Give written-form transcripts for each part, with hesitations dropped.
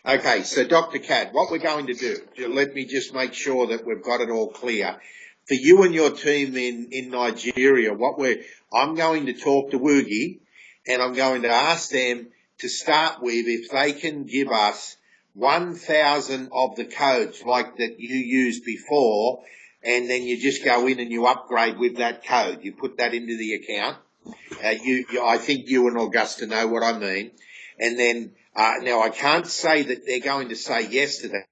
Okay, so Dr. Kad, what we're going to do, let me just make sure that we've got it all clear. For you and your team in Nigeria, I'm going to talk to Woogie and I'm going to ask them to start with if they can give us 1,000 of the codes like that you used before, and then you just go in and you upgrade with that code. You put that into the account. I think you and Augusta know what I mean. And then, now I can't say that they're going to say yes to that,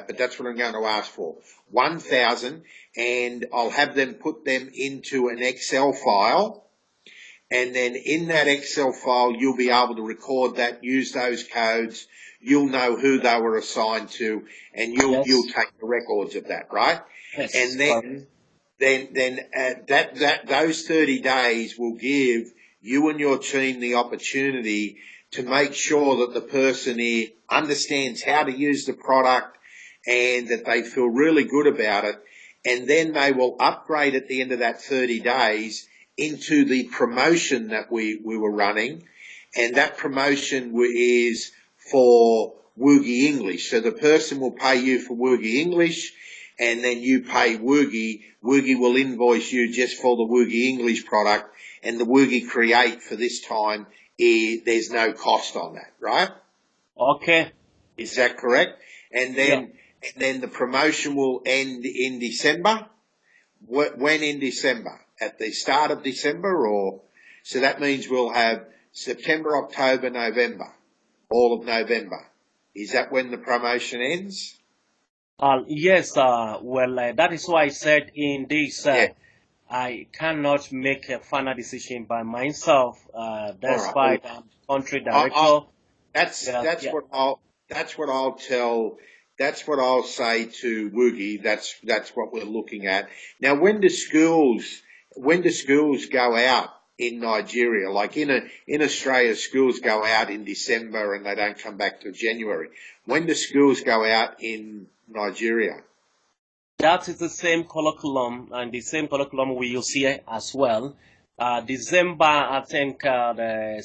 but that's what I'm going to ask for. 1,000, and I'll have them put them into an Excel file. And then in that Excel file, you'll be able to record that, use those codes. You'll know who they were assigned to, and you'll take the records of that, right? Yes. And then those 30 days will give you and your team the opportunity to make sure that the person here understands how to use the product and that they feel really good about it. And then they will upgrade at the end of that 30 days into the promotion that we were running. And that promotion is for Woogie English. So the person will pay you for Woogie English, and then you pay Woogie. Woogie will invoice you just for the Woogie English product, and the Woogie Create for this time, there's no cost on that, right? Okay. Is that correct? And then the promotion will end in December. When in December? At the start of December, or so that means we'll have September, October, November, all of November. Is that when the promotion ends? Yes, that is why I said in this, I cannot make a final decision by myself, despite the country director. That's what I'll say to Woogie. That's what we're looking at. Now, when do schools go out in Nigeria? Like in Australia, schools go out in December and they don't come back till January. When do schools go out in Nigeria? That is the same curriculum, and the same curriculum we use here as well. December, I think the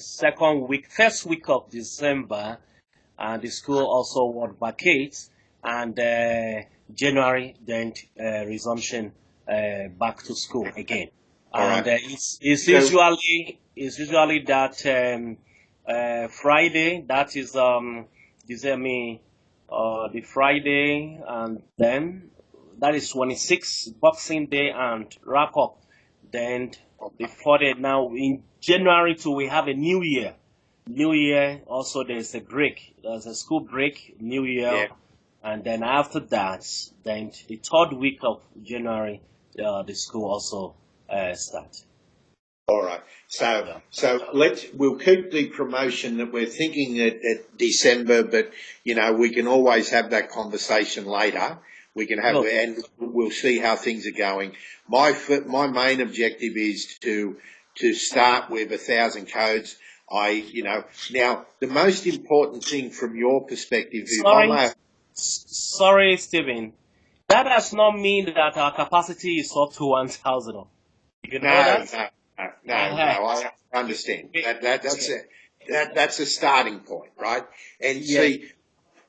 first week of December, the school also would vacate, and January then resumption back to school again. And it's usually that Friday, that is the Friday, and then that is 26 Boxing Day and wrap up. Then before that, now in January too, we have a New Year. New Year also there's a break. There's a school break, New Year, and then after that, then the third week of January, the school also starts. All right. So we'll keep the promotion that we're thinking at December, but we can always have that conversation later. We can have, and we'll see how things are going. My main objective is to start with 1,000 codes. Now the most important thing from your perspective is. Sorry, Stephen. That does not mean that our capacity is up to 1,000. You know that? No, I understand. That's a starting point, right? And see,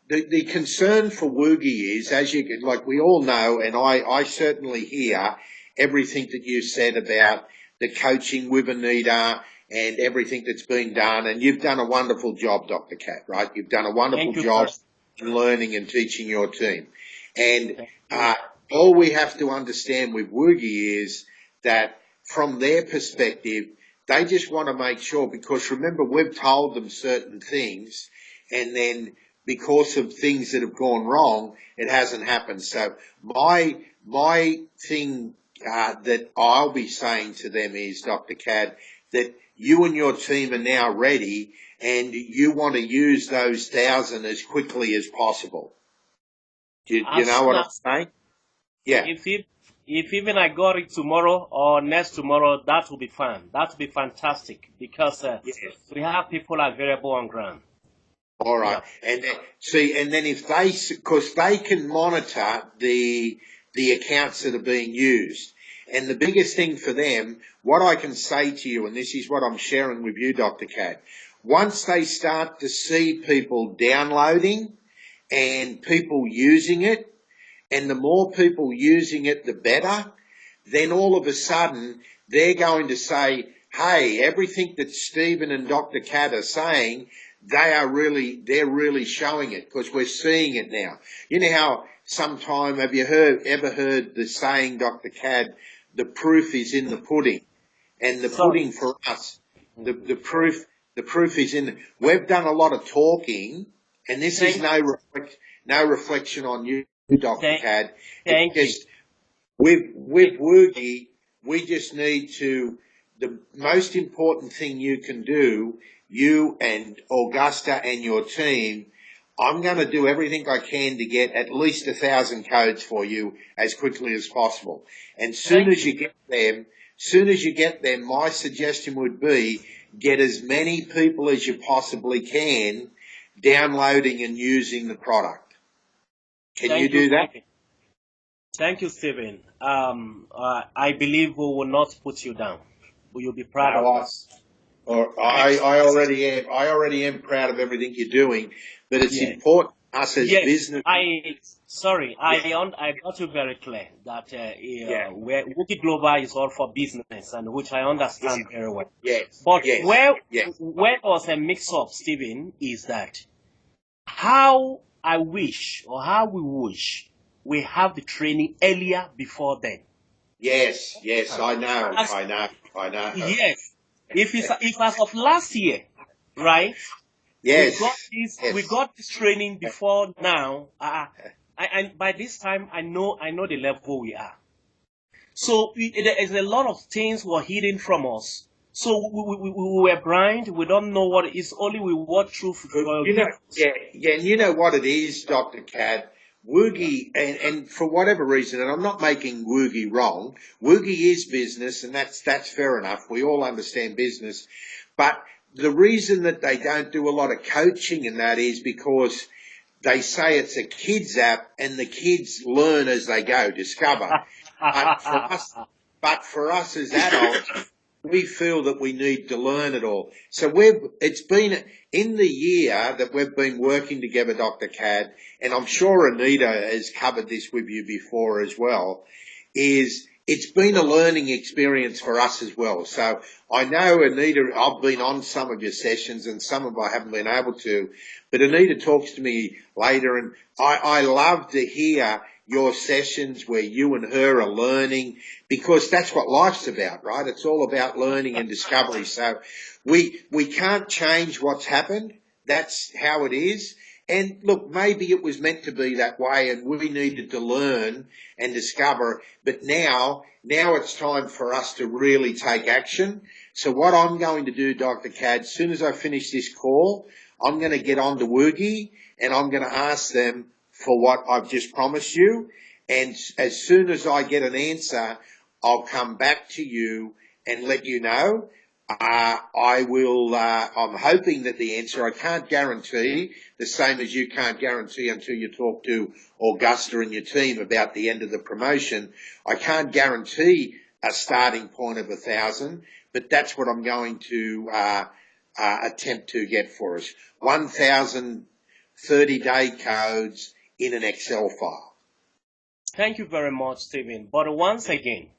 the concern for Woogie is, as we all know, and I certainly hear everything that you said about the coaching with Anita and everything that's been done, and you've done a wonderful job, Dr. Kad, right? You've done a wonderful job in learning and teaching your team. And all we have to understand with Woogie is that from their perspective, they just want to make sure, because remember, we've told them certain things, and then because of things that have gone wrong, it hasn't happened. So my thing that I'll be saying to them is, Dr. Kad, that you and your team are now ready, and you want to use those 1,000 as quickly as possible. Do you know what I'm saying? Yeah. If even I got it tomorrow or next tomorrow, that will be fine. That will be fantastic, because we have people available on ground. All right. And then because they can monitor the accounts that are being used. And the biggest thing for them, what I can say to you, and this is what I'm sharing with you, Dr. Kad, once they start to see people downloading and people using it, and the more people using it, the better, then all of a sudden they're going to say, hey, everything that Stephen and Dr. Kad are saying, they're really showing it because we're seeing it now. You know how sometime, have you ever heard the saying, Dr. Kad, the proof is in the pudding? And the pudding for us, the proof is in, we've done a lot of talking, and this is no reflection on you, Dr. Kad. Thank you. With Woogie, we just need to, the most important thing you can do, you and Augusta and your team, I'm going to do everything I can to get at least 1,000 codes for you as quickly as possible. And soon as you get them, my suggestion would be get as many people as you possibly can downloading and using the product. Can you do that? Thank you, Stephen. I believe we will not put you down. You'll be proud of us. I already am proud of everything you're doing, but it's important us as business. I got you very clear that where Woogie Global is all for business, and which I understand very well. But where was a mix-up, Stephen, is that how I wish, or how we wish, we have the training earlier before then. Yes, I know. Yes. If as of last year, right? Yes. We got this training before now. And by this time, I know the level we are. So there is a lot of things were hidden from us. So we were blind. We don't know what it is. Only we watch through. And you know what it is, Dr. Kad? Woogie, and for whatever reason, and I'm not making Woogie wrong, Woogie is business, and that's fair enough. We all understand business. But the reason that they don't do a lot of coaching in that is because they say it's a kids app and the kids learn as they go, discover. But for us as adults, we feel that we need to learn it all. So it's been in the year that we've been working together, Dr. Kad, and I'm sure Anita has covered this with you before as well, it's been a learning experience for us as well. So I know, Anita, I've been on some of your sessions and some of I haven't been able to, but Anita talks to me later, and I love to hear your sessions where you and her are learning, because that's what life's about, right? It's all about learning and discovery. So we can't change what's happened. That's how it is. And look, maybe it was meant to be that way and we needed to learn and discover, but now it's time for us to really take action. So what I'm going to do, Dr. Kad, as soon as I finish this call, I'm going to get on to Woogie and I'm going to ask them for what I've just promised you. And as soon as I get an answer, I'll come back to you and let you know. I will, I'm hoping that the answer, I can't guarantee, the same as you can't guarantee until you talk to Augusta and your team about the end of the promotion. I can't guarantee a starting point of 1,000, but that's what I'm going to attempt to get for us. 1,000 30-day codes in an Excel file. Thank you very much, Stephen. But once again,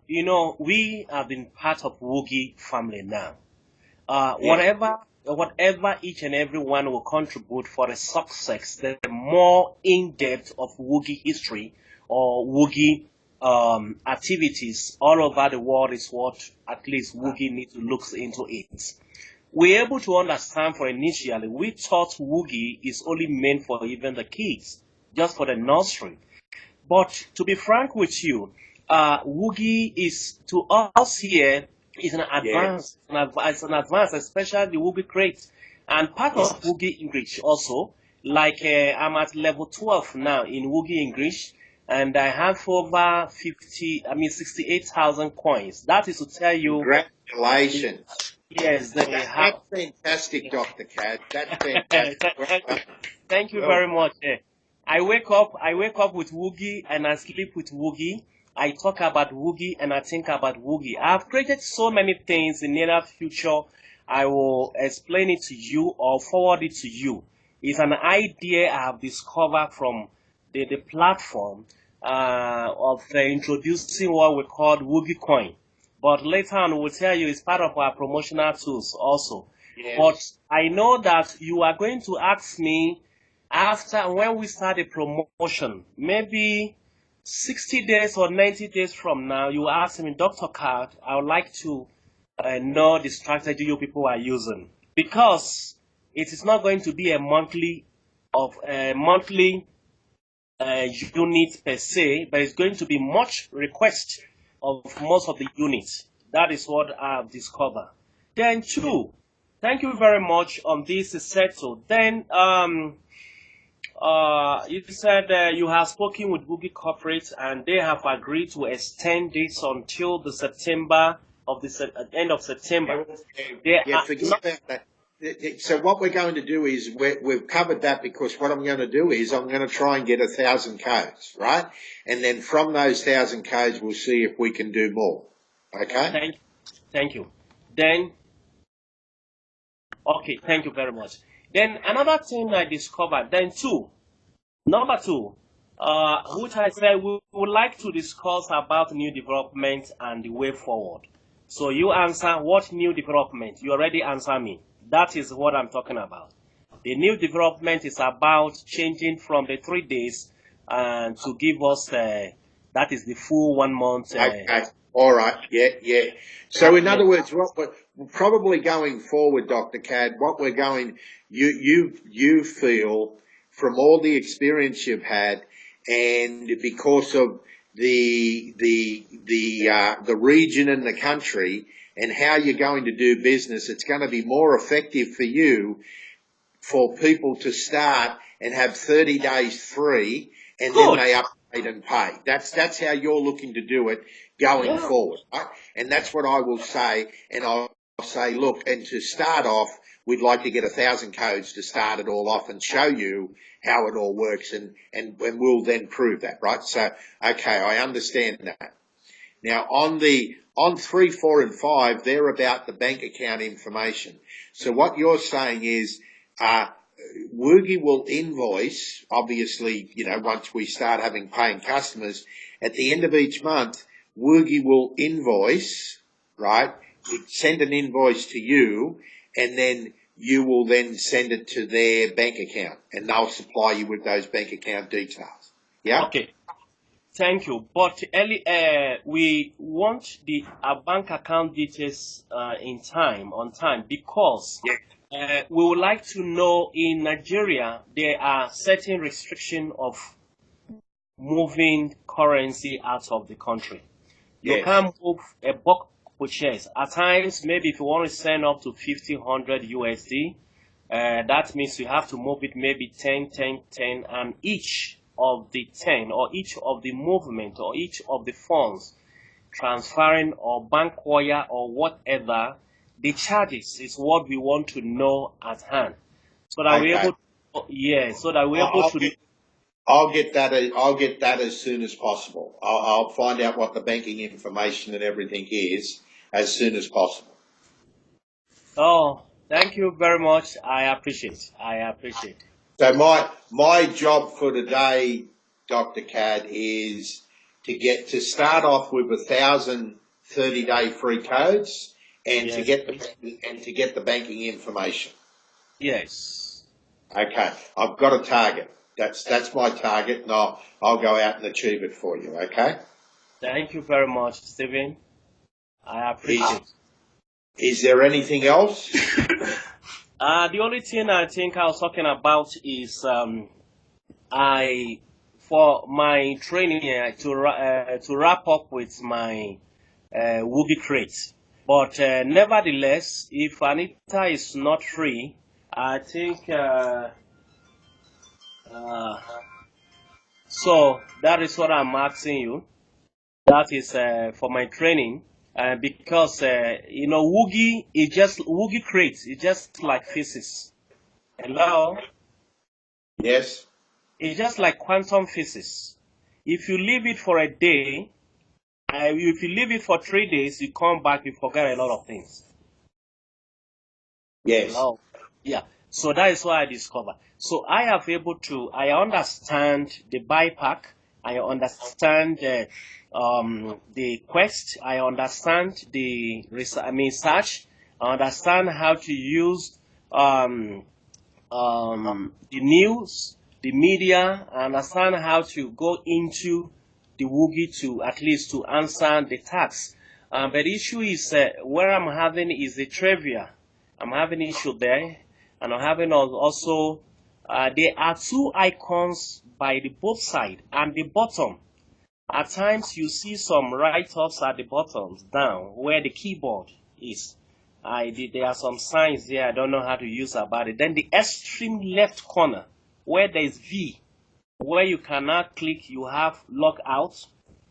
we have been part of Woogie family now. Whatever each and every one will contribute for the success, the more in-depth of Woogie history or Woogie activities all over the world is what at least Woogie needs to look into it. We're able to understand for initially, we thought Woogie is only meant for even the kids, just for the nursery. But to be frank with you, Woogie is, to us here, is an advance. It's an advance, especially the Woogie crate. And part of Woogie English also, like I'm at level 12 now in Woogie English, and I have over 68,000 coins. That is to tell you. Congratulations. Yes, that's fantastic, Dr. Kad. That's fantastic. Thank you very much. I wake up with Woogie and I sleep with Woogie. I talk about Woogie and I think about Woogie. I've created so many things in the near future. I will explain it to you or forward it to you. It's an idea I have discovered from the platform of introducing what we call Woogie Coin. But later on, we'll tell you it's part of our promotional tools also. Yes. But I know that you are going to ask me after when we start a promotion, maybe 60 days or 90 days from now, you ask me, Dr. Card, I would like to know the strategy you people are using, because it is not going to be a monthly unit per se, but it's going to be much request of most of the units. That is what I've discovered. Then two, thank you very much on this is settled. Then you said you have spoken with Boogie Corporate and they have agreed to extend this until the September of the end of September. Forget about that. So what we're going to do is we've covered that, because what I'm going to do is I'm going to try and get 1,000 codes, right? And then from those 1,000 codes, we'll see if we can do more. Okay? Thank you. Then, okay, thank you very much. Then another thing I discovered, number two, which I said we would like to discuss about new development and the way forward. So you answer what new development? You already answered me. That is what I'm talking about. The new development is about changing from the 3 days to give us, that is the full 1 month. Okay. All right. Yeah. So in other words, what we're probably going forward, Dr. Cad, you feel from all the experience you've had, and because of the region and the country and how you're going to do business, it's going to be more effective for you for people to start and have 30 days free, and then they upgrade and pay. That's how you're looking to do it going forward. Right? And that's what I will say. And I'll say, look, and to start off, we'd like to get 1,000 codes to start it all off and show you how it all works, and we'll then prove that, right? So, okay, I understand that. Now, on 3, 4, and 5, they're about the bank account information. So what you're saying is, Woogie will invoice, obviously, once we start having paying customers, at the end of each month, Woogie will invoice, right? Send an invoice to you, and then you will then send it to their bank account, and they'll supply you with those bank account details. Yeah? Okay. Thank you. But we want the bank account details on time, because we would like to know in Nigeria there are certain restrictions of moving currency out of the country. You can't move a bulk purchase. At times, maybe if you want to send up to 1,500 USD, that means you have to move it maybe 10, 10, 10, and each of the 10 or each of the movement or each of the funds transferring or bank wire or whatever, the charges is what we want to know at hand, so that we're able to I'll get that as soon as possible. I'll find out what the banking information and everything is as soon as possible. Oh, thank you very much. I appreciate. So my job for today, Dr. Cad, is to start off with 1,000 30-day free codes and to get the banking information. Yes. Okay, I've got a target. That's my target, and I'll go out and achieve it for you. Okay. Thank you very much, Stephen. I appreciate. Is there anything else? The only thing I think I was talking about is for my training to wrap up with my Woogie crate. But nevertheless, if Anita is not free, I think so. That is what I'm asking you. That is for my training. Because Woogie crate is just like physics. Hello. Yes. It's just like quantum physics. If you leave it for a day, if you leave it for 3 days, you come back, you forget a lot of things. Yes. Hello. Yeah. So that is what I discovered. So I understand the BIPAC, I understand the quest, I understand the search, I understand how to use um, the news, the media, I understand how to go into the Woogie to at least to answer the tax. But the issue is where I'm having is the trivia. I'm having issue there, and I'm having also there are two icons by the both side and the bottom. At times you see some write-offs at the bottom down where the keyboard is. There are some signs there I don't know how to use about it. Then the extreme left corner where there is V, where you cannot click, you have log out.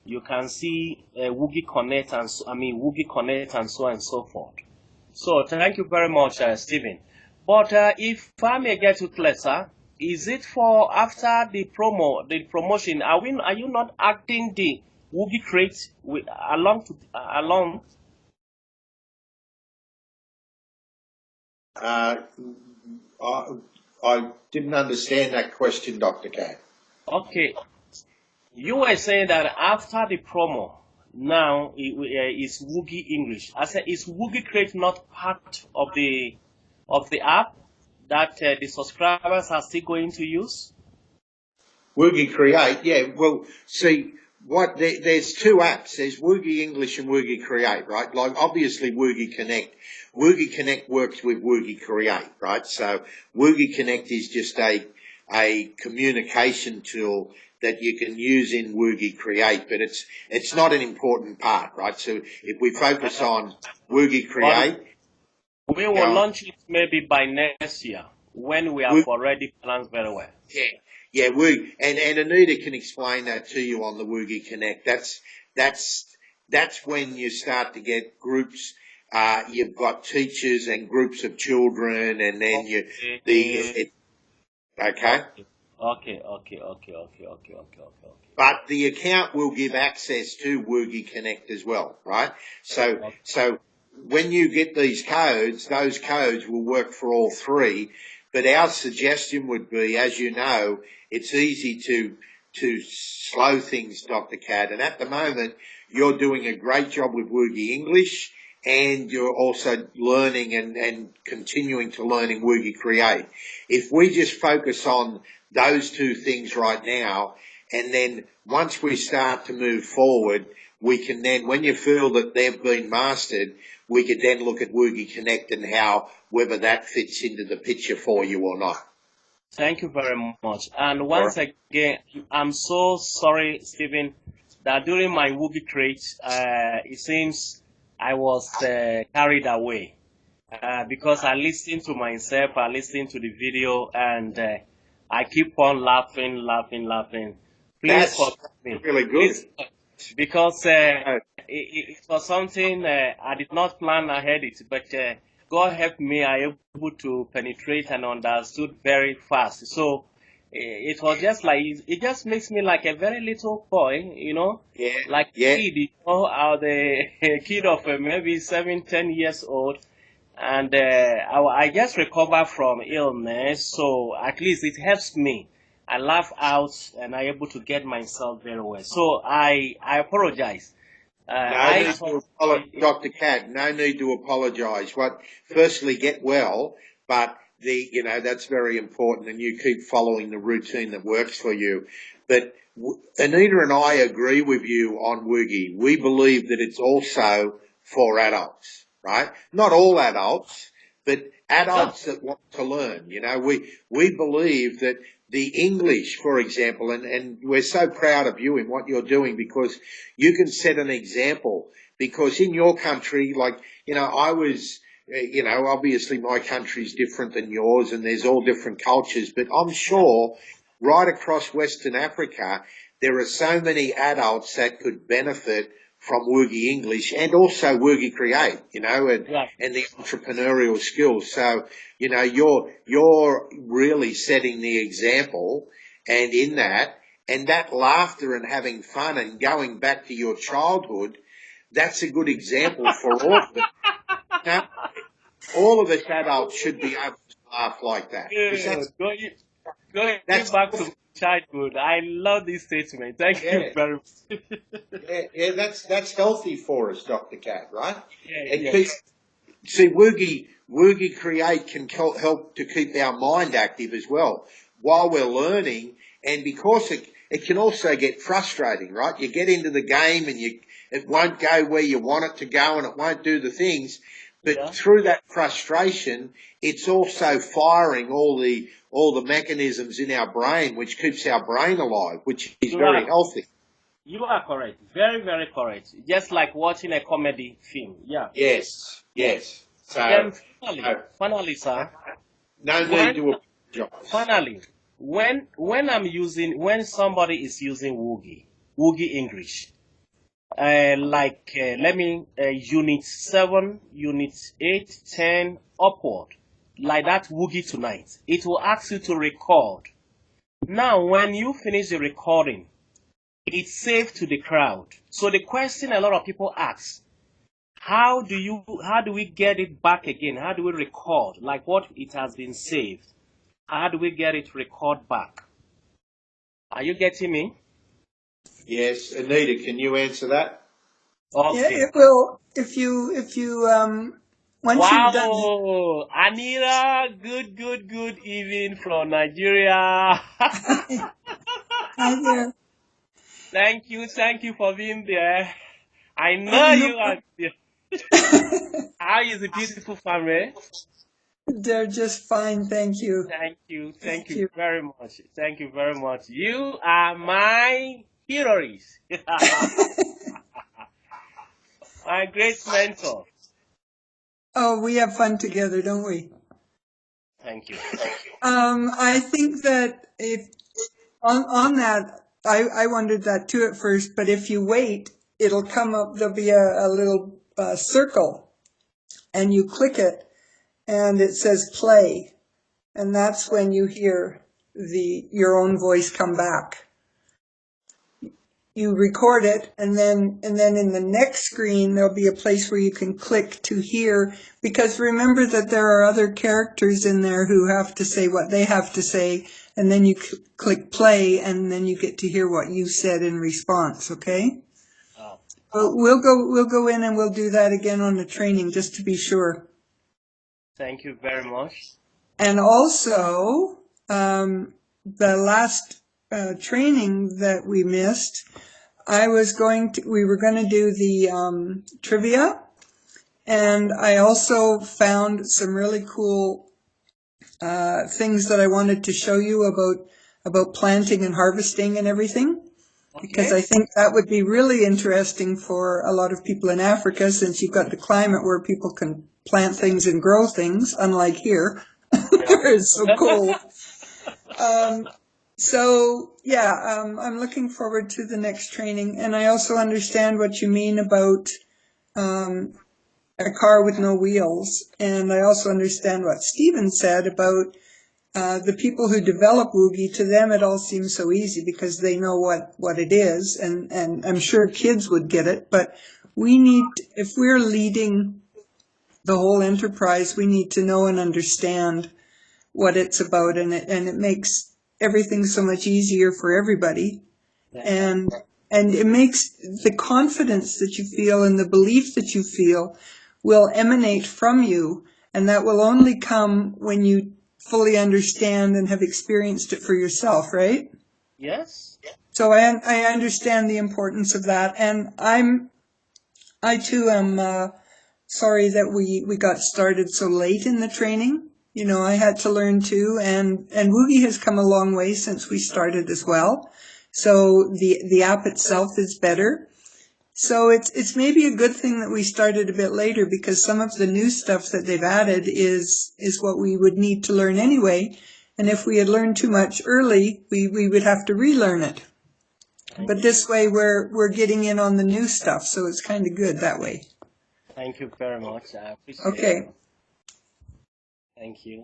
You can see Woogie Connect and Woogie Connect and so on and so forth. So thank you very much, Stephen. But if I may get you clear, sir, is it for after the promotion? Are you not acting the Woogie crate with along? I, I didn't understand that question, Dr. Cat. Okay, you were saying that after the promo, now it's Woogie English. I said, is Woogie crate not part of the app that the subscribers are still going to use? Woogie Create, yeah. Well, see, there's two apps. There's Woogie English and Woogie Create, right? Like obviously Woogie Connect. Woogie Connect works with Woogie Create, right? So Woogie Connect is just a communication tool that you can use in Woogie Create, but it's not an important part, right? So if we focus on Woogie Create, we will launch it maybe by next year when we have already planned very well. Yeah. Yeah, and Anita can explain that to you on the Woogie Connect. That's when you start to get groups. You've got teachers and groups of children, and then okay. Okay. But the account will give access to Woogie Connect as well, right? So when you get these codes, those codes will work for all three. But our suggestion would be, as you know, it's easy to slow things, Dr. Cad. And at the moment, you're doing a great job with Woogie English, and you're also learning and continuing to learn in Woogie Create. If we just focus on those two things right now, and then once we start to move forward, we can then, when you feel that they've been mastered, we could then look at Woogie Connect and whether that fits into the picture for you or not. Thank you very much. And once again, I'm so sorry, Stephen, that during my Woogie crate, it seems I was carried away because I listened to myself, I listened to the video, and I keep on laughing. Please forgive me. Really good. Because it was something I did not plan ahead it, but God helped me. I able to penetrate and understood very fast. So it was just like it just makes me like a very little boy, like a kid, the kid of maybe 7, 10 years old. And I just recovered from illness, so at least it helps me. I laugh out and I'm able to get myself very well. So I apologize. Dr. Cat, no need to apologise. Firstly, get well, but that's very important, and you keep following the routine that works for you. But Anita and I agree with you on Woogie. We believe that it's also for adults, right? Not all adults, but adults that want to learn. We believe that the English, for example, and we're so proud of you in what you're doing because you can set an example. Because in your country, I was, obviously my country's different than yours and there's all different cultures, but I'm sure right across Western Africa, there are so many adults that could benefit from Woogie English and also Woogie Create, and the entrepreneurial skills. So, you're really setting the example, and in that, and that laughter and having fun and going back to your childhood, that's a good example for all of them. all of us adults should be able to laugh like that. 'Cause Good. Going that's, back to childhood, I love this statement. Thank you yeah, very much. yeah, that's healthy for us, Dr. Cat, right? Yeah, It yes. keeps, see, Woogie Create can help to keep our mind active as well while we're learning, and because it can also get frustrating, right? You get into the game and it won't go where you want it to go and it won't do the things. But Yeah. through that frustration, it's also firing all the mechanisms in our brain, which keeps our brain alive, which is You very are healthy. you are correct. Very, very correct. Just like watching a comedy film. Yeah. Yes, yes. Then So, finally, sir, no need when to apologize. finally, when somebody is using Woogie English, let me unit 7, unit 8, 10 upward, like that Woogie tonight. It will ask you to record. Now, when you finish the recording, it's saved to the crowd. So the question a lot of people ask, how do we get it back again? How do we record? Like what it has been saved. How do we get it record back? Are you getting me? Yes, Anita, can you answer that? Yeah, Okay. it will. If you once you've done it. Wow, Anira, good evening from Nigeria. Hi there. Thank you for being there. I Oh, know no you are there. problem. How is the beautiful family? They're just fine, thank you. Thank Thank you you. very much. Thank you very much. You are my heroes. My great mentor. Oh, we have fun together, don't we? Thank you. I think that if on that, I wondered that too at first, but if you wait, it'll come up, there'll be a little circle, and you click it, and it says play, and that's when you hear your own voice come back. You record it, and then in the next screen there'll be a place where you can click to hear, because remember that there are other characters in there who have to say what they have to say, and then you click play, and then you get to hear what you said in response. Okay, Oh, but we'll go in and we'll do that again on the training just to be sure. thank you very much. And also, the last training that we missed, we were going to do the trivia, and I also found some really cool things that I wanted to show you about planting and harvesting and everything, because Okay. I think that would be really interesting for a lot of people in Africa, since you've got the climate where people can plant things and grow things, unlike here, where it's so cold. So yeah, I'm looking forward to the next training, and I also understand what you mean about a car with no wheels, and I also understand what Stephen said about the people who develop Woogie. To them, it all seems so easy because they know what it is, and I'm sure kids would get it. But we need, if we're leading the whole enterprise, we need to know and understand what it's about, and it makes everything so much easier for everybody, and it makes the confidence that you feel and the belief that you feel will emanate from you, and that will only come when you fully understand and have experienced it for yourself, right? Yes. So I understand the importance of that, and I too am sorry that we got started so late in the training. You know, I had to learn too, and Woogie has come a long way since we started as well. So the app itself is better. So it's maybe a good thing that we started a bit later, because some of the new stuff that they've added is what we would need to learn anyway. And if we had learned too much early, we would have to relearn it. But this way we're getting in on the new stuff, so it's kind of good that way. Thank you very much. I appreciate Okay. it. Thank you.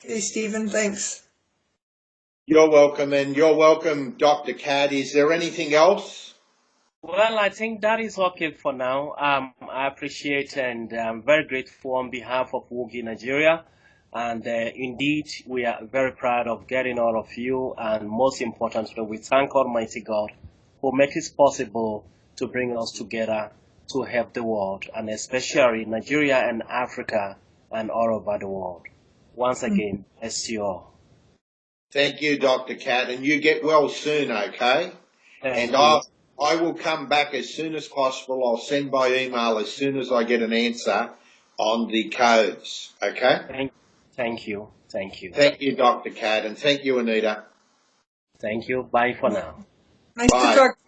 Okay, Stephen, thanks. You're welcome, and you're welcome, Dr. Cad. Is there anything else? Well, I think that is okay for now. I appreciate and I'm very grateful on behalf of Woogie Nigeria. And indeed, we are very proud of getting all of you. And most importantly, we thank Almighty God who makes it possible to bring us together to help the world, and especially Nigeria and Africa and all over the world. Once again, bless you all. Thank you, Dr. Cat, and you get well soon, okay? Thank And you. I will come back as soon as possible. I'll send by email as soon as I get an answer on the codes, okay? Thank you. Thank you. Thank you, Dr. Cat, and thank you, Anita. Thank you. Bye for now. Nice to Bye. talk to you.